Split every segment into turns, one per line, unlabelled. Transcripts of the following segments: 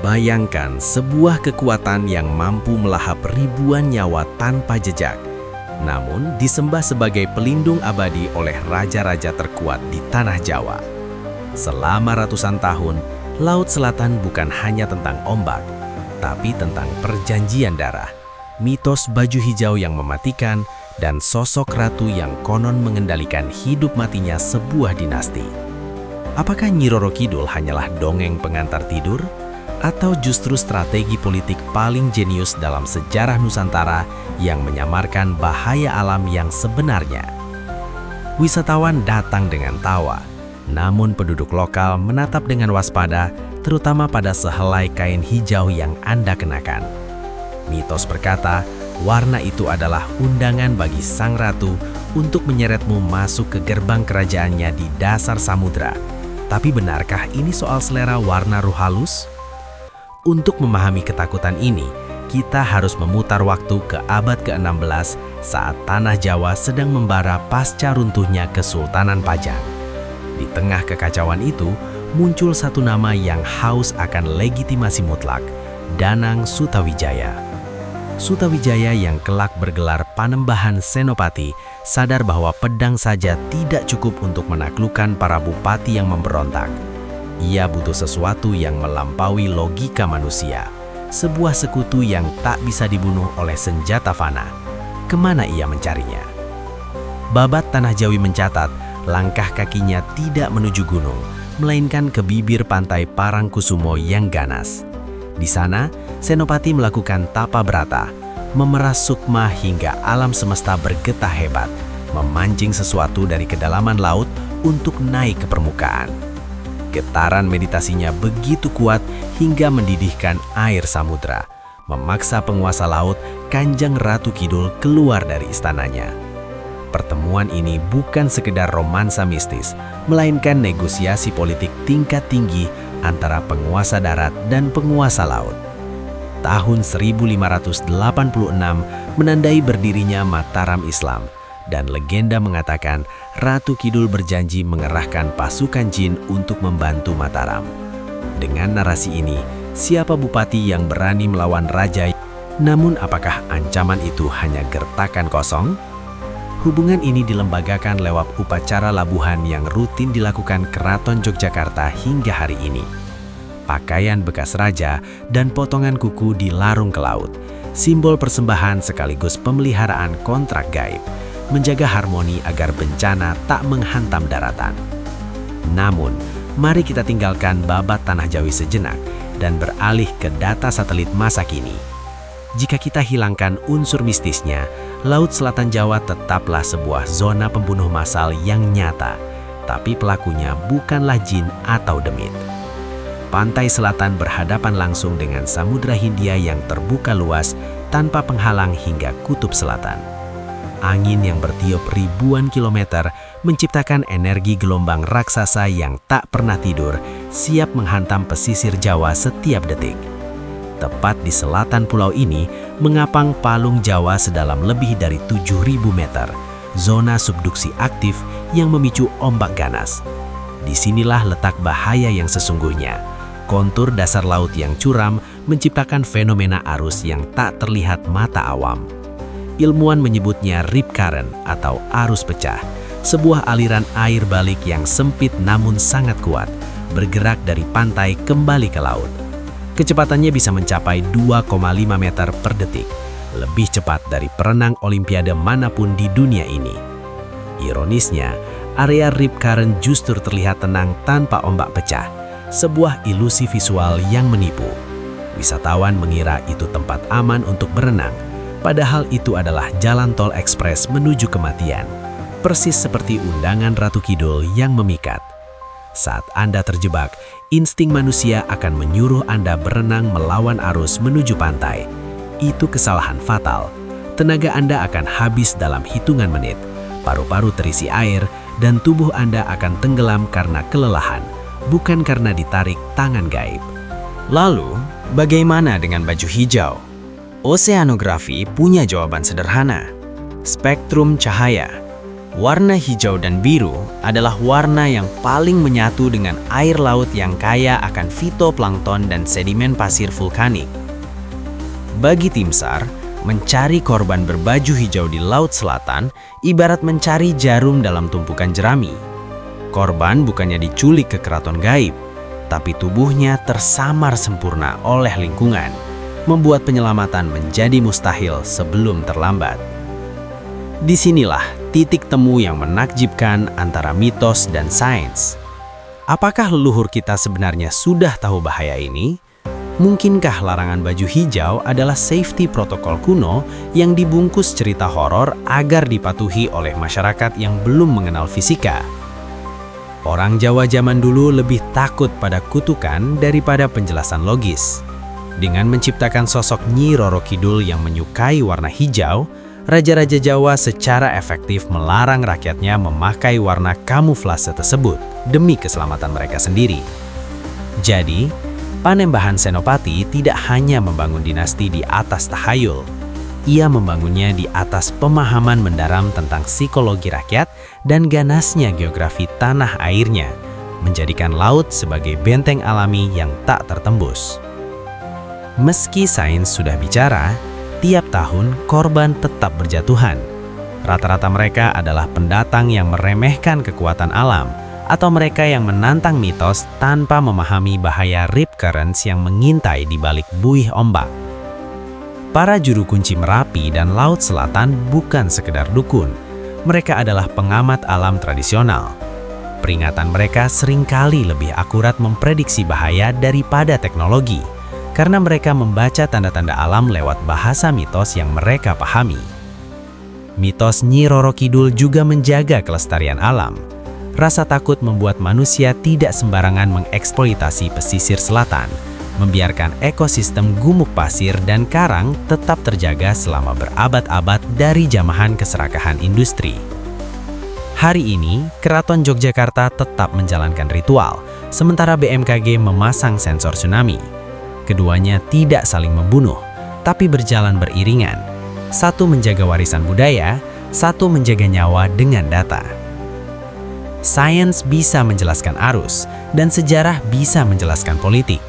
Bayangkan sebuah kekuatan yang mampu melahap ribuan nyawa tanpa jejak, namun disembah sebagai pelindung abadi oleh raja-raja terkuat di tanah Jawa. Selama ratusan tahun, Laut Selatan bukan hanya tentang ombak, tapi tentang perjanjian darah, mitos baju hijau yang mematikan, dan sosok ratu yang konon mengendalikan hidup matinya sebuah dinasti. Apakah Nyi Roro Kidul hanyalah dongeng pengantar tidur? Atau justru strategi politik paling jenius dalam sejarah Nusantara yang menyamarkan bahaya alam yang sebenarnya? Wisatawan datang dengan tawa, namun penduduk lokal menatap dengan waspada, terutama pada sehelai kain hijau yang Anda kenakan. Mitos berkata, warna itu adalah undangan bagi sang ratu untuk menyeretmu masuk ke gerbang kerajaannya di dasar samudra. Tapi benarkah ini soal selera warna ruh halus? Untuk memahami ketakutan ini, kita harus memutar waktu ke abad ke-16 saat tanah Jawa sedang membara pasca runtuhnya Kesultanan Pajang. Di tengah kekacauan itu, muncul satu nama yang haus akan legitimasi mutlak, Danang Sutawijaya. Sutawijaya yang kelak bergelar Panembahan Senopati sadar bahwa pedang saja tidak cukup untuk menaklukkan para bupati yang memberontak. Ia butuh sesuatu yang melampaui logika manusia, sebuah sekutu yang tak bisa dibunuh oleh senjata fana. Kemana ia mencarinya? Babat Tanah Jawi mencatat, langkah kakinya tidak menuju gunung, melainkan ke bibir pantai Parangkusumo yang ganas. Di sana, Senopati melakukan tapa brata, memeras sukma hingga alam semesta bergetah hebat, memancing sesuatu dari kedalaman laut untuk naik ke permukaan. Getaran meditasinya begitu kuat hingga mendidihkan air samudra, memaksa penguasa laut Kanjeng Ratu Kidul keluar dari istananya. Pertemuan ini bukan sekedar romansa mistis, melainkan negosiasi politik tingkat tinggi antara penguasa darat dan penguasa laut. Tahun 1586 menandai berdirinya Mataram Islam, dan legenda mengatakan Ratu Kidul berjanji mengerahkan pasukan jin untuk membantu Mataram. Dengan narasi ini, siapa bupati yang berani melawan raja? Namun apakah ancaman itu hanya gertakan kosong? Hubungan ini dilembagakan lewat upacara labuhan yang rutin dilakukan Keraton Yogyakarta hingga hari ini. Pakaian bekas raja dan potongan kuku dilarung ke laut, simbol persembahan sekaligus pemeliharaan kontrak gaib, menjaga harmoni agar bencana tak menghantam daratan. Namun, mari kita tinggalkan babat Tanah Jawi sejenak dan beralih ke data satelit masa kini. Jika kita hilangkan unsur mistisnya, Laut Selatan Jawa tetaplah sebuah zona pembunuh massal yang nyata, tapi pelakunya bukanlah jin atau demit. Pantai selatan berhadapan langsung dengan Samudra Hindia yang terbuka luas tanpa penghalang hingga kutub selatan. Angin yang bertiup ribuan kilometer menciptakan energi gelombang raksasa yang tak pernah tidur, siap menghantam pesisir Jawa setiap detik. Tepat di selatan pulau ini, mengapang palung Jawa sedalam lebih dari 7.000 meter, zona subduksi aktif yang memicu ombak ganas. Disinilah letak bahaya yang sesungguhnya. Kontur dasar laut yang curam menciptakan fenomena arus yang tak terlihat mata awam. Ilmuwan menyebutnya rip current atau arus pecah, sebuah aliran air balik yang sempit namun sangat kuat, bergerak dari pantai kembali ke laut. Kecepatannya bisa mencapai 2,5 meter per detik, lebih cepat dari perenang olimpiade manapun di dunia ini. Ironisnya, area rip current justru terlihat tenang tanpa ombak pecah, sebuah ilusi visual yang menipu. Wisatawan mengira itu tempat aman untuk berenang, padahal itu adalah jalan tol ekspres menuju kematian, persis seperti undangan Ratu Kidul yang memikat. Saat Anda terjebak, insting manusia akan menyuruh Anda berenang melawan arus menuju pantai. Itu kesalahan fatal. Tenaga Anda akan habis dalam hitungan menit, paru-paru terisi air, dan tubuh Anda akan tenggelam karena kelelahan, bukan karena ditarik tangan gaib.
Lalu, bagaimana dengan baju hijau? Oseanografi punya jawaban sederhana. Spektrum cahaya. Warna hijau dan biru adalah warna yang paling menyatu dengan air laut yang kaya akan fitoplankton dan sedimen pasir vulkanik. Bagi tim SAR, mencari korban berbaju hijau di Laut Selatan ibarat mencari jarum dalam tumpukan jerami. Korban bukannya diculik ke keraton gaib, tapi tubuhnya tersamar sempurna oleh lingkungan, membuat penyelamatan menjadi mustahil sebelum terlambat. Disinilah titik temu yang menakjubkan antara mitos dan sains. Apakah leluhur kita sebenarnya sudah tahu bahaya ini? Mungkinkah larangan baju hijau adalah safety protokol kuno yang dibungkus cerita horor agar dipatuhi oleh masyarakat yang belum mengenal fisika? Orang Jawa zaman dulu lebih takut pada kutukan daripada penjelasan logis. Dengan menciptakan sosok Nyi Roro Kidul yang menyukai warna hijau, Raja-Raja Jawa secara efektif melarang rakyatnya memakai warna kamuflase tersebut demi keselamatan mereka sendiri. Jadi, Panembahan Senopati tidak hanya membangun dinasti di atas tahayul, ia membangunnya di atas pemahaman mendalam tentang psikologi rakyat dan ganasnya geografi tanah airnya, menjadikan laut sebagai benteng alami yang tak tertembus. Meski sains sudah bicara, tiap tahun korban tetap berjatuhan. Rata-rata mereka adalah pendatang yang meremehkan kekuatan alam, atau mereka yang menantang mitos tanpa memahami bahaya rip currents yang mengintai di balik buih ombak. Para juru kunci Merapi dan Laut Selatan bukan sekedar dukun, mereka adalah pengamat alam tradisional. Peringatan mereka seringkali lebih akurat memprediksi bahaya daripada teknologi, karena mereka membaca tanda-tanda alam lewat bahasa mitos yang mereka pahami. Mitos Nyi Roro Kidul juga menjaga kelestarian alam. Rasa takut membuat manusia tidak sembarangan mengeksploitasi pesisir selatan, membiarkan ekosistem gumuk pasir dan karang tetap terjaga selama berabad-abad dari jamahan keserakahan industri. Hari ini, Keraton Yogyakarta tetap menjalankan ritual, sementara BMKG memasang sensor tsunami. Keduanya tidak saling membunuh, tapi berjalan beriringan. Satu menjaga warisan budaya, satu menjaga nyawa dengan data. Sains bisa menjelaskan arus, dan sejarah bisa menjelaskan politik.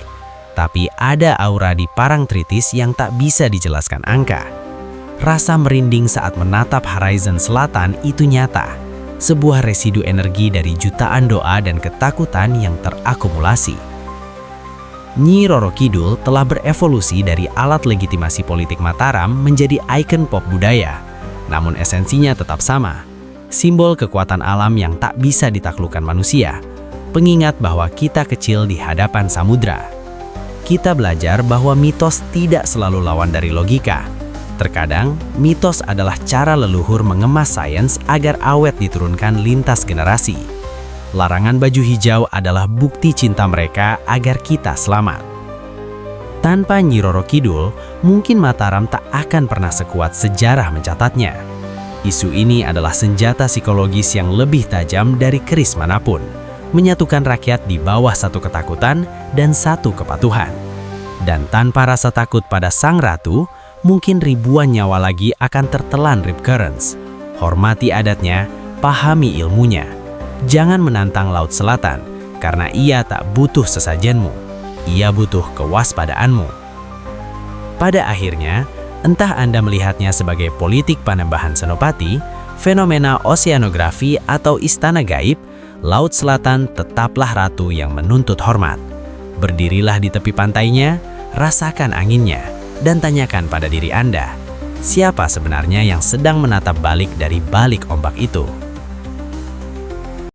Tapi ada aura di Parangtritis yang tak bisa dijelaskan angka. Rasa merinding saat menatap horizon selatan itu nyata. Sebuah residu energi dari jutaan doa dan ketakutan yang terakumulasi. Nyi Roro Kidul telah berevolusi dari alat legitimasi politik Mataram menjadi ikon pop budaya. Namun esensinya tetap sama. Simbol kekuatan alam yang tak bisa ditaklukkan manusia, pengingat bahwa kita kecil di hadapan samudra. Kita belajar bahwa mitos tidak selalu lawan dari logika. Terkadang, mitos adalah cara leluhur mengemas sains agar awet diturunkan lintas generasi. Larangan baju hijau adalah bukti cinta mereka agar kita selamat. Tanpa Nyi Roro Kidul, mungkin Mataram tak akan pernah sekuat sejarah mencatatnya. Isu ini adalah senjata psikologis yang lebih tajam dari keris manapun, menyatukan rakyat di bawah satu ketakutan dan satu kepatuhan. Dan tanpa rasa takut pada sang ratu, mungkin ribuan nyawa lagi akan tertelan rip currents. Hormati adatnya, pahami ilmunya. Jangan menantang Laut Selatan, karena ia tak butuh sesajenmu. Ia butuh kewaspadaanmu. Pada akhirnya, entah Anda melihatnya sebagai politik Panembahan Senopati, fenomena oseanografi atau istana gaib, Laut Selatan tetaplah ratu yang menuntut hormat. Berdirilah di tepi pantainya, rasakan anginnya, dan tanyakan pada diri Anda, siapa sebenarnya yang sedang menatap balik dari balik ombak itu?